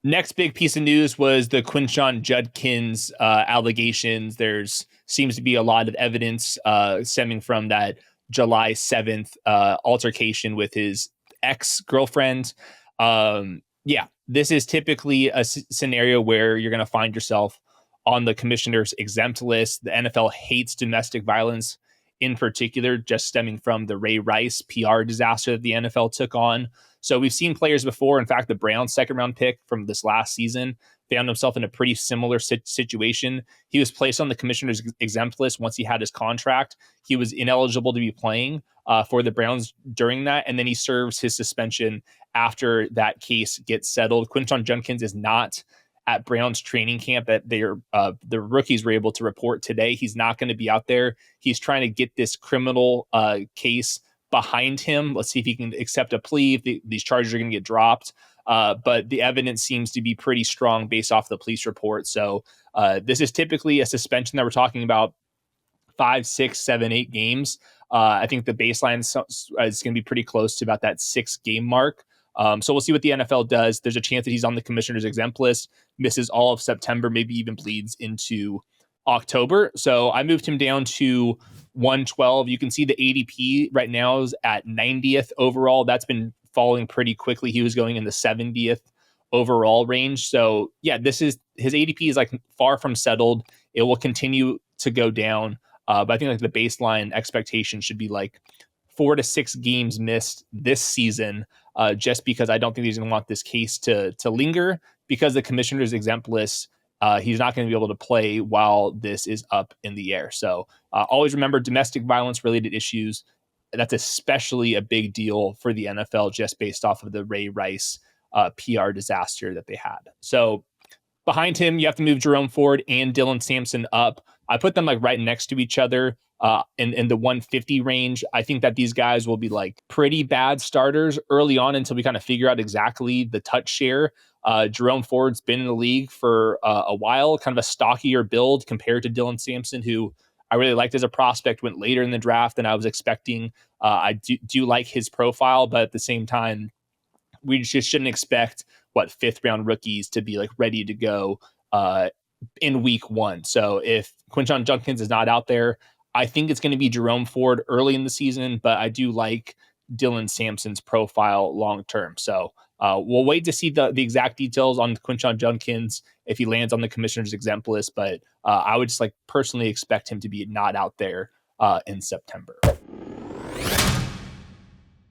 Next big piece of news was the Quinshon Judkins allegations. There's seems to be a lot of evidence stemming from that July 7th altercation with his ex-girlfriend. Yeah, this is typically a scenario where you're going to find yourself on the commissioner's exempt list. The NFL hates domestic violence in particular, just stemming from the Ray Rice PR disaster that the NFL took on. So we've seen players before. In fact, the Browns' second round pick from this last season found himself in a pretty similar situation. He was placed on the commissioner's exempt list once he had his contract. He was ineligible to be playing for the Browns during that, and then he serves his suspension after that case gets settled. Quinshon Judkins is not at Browns training camp that the rookies were able to report today. He's not going to be out there. He's trying to get this criminal case behind him. Let's see if he can accept a plea, if these charges are going to get dropped. But the evidence seems to be pretty strong based off the police report. So this is typically a suspension that we're talking about 5, 6, 7, 8 games. I think the baseline is going to be pretty close to about that 6-game mark. So we'll see what the NFL does. There's a chance that he's on the commissioner's exempt list, misses all of September, maybe even bleeds into October. So I moved him down to 112. You can see the ADP right now is at 90th overall. That's been falling pretty quickly. He was going in the 70th overall range. So yeah, this is his ADP is like far from settled. It will continue to go down. But I think like the baseline expectation should be like 4 to 6 games missed this season, just because I don't think he's going to want this case to linger because the commissioner's exempt list. He's not going to be able to play while this is up in the air. So always remember domestic violence related issues. That's especially a big deal for the NFL just based off of the Ray Rice PR disaster that they had. So behind him, you have to move Jerome Ford and Dylan Sampson up. I put them like right next to each other in the 150 range. I think that these guys will be like pretty bad starters early on until we kind of figure out exactly the touch share. Jerome Ford's been in the league for a while, kind of a stockier build compared to Dylan Sampson, who I really liked as a prospect, went later in the draft than I was expecting. I do like his profile, but at the same time, we just shouldn't expect 5th round rookies to be like ready to go in week 1. So if Quinshon Judkins is not out there, I think it's going to be Jerome Ford early in the season, but I do like Dylan Sampson's profile long term. So we'll wait to see the exact details on Quinshon Judkins if he lands on the commissioner's exempt list, but I would just like personally expect him to be not out there in September.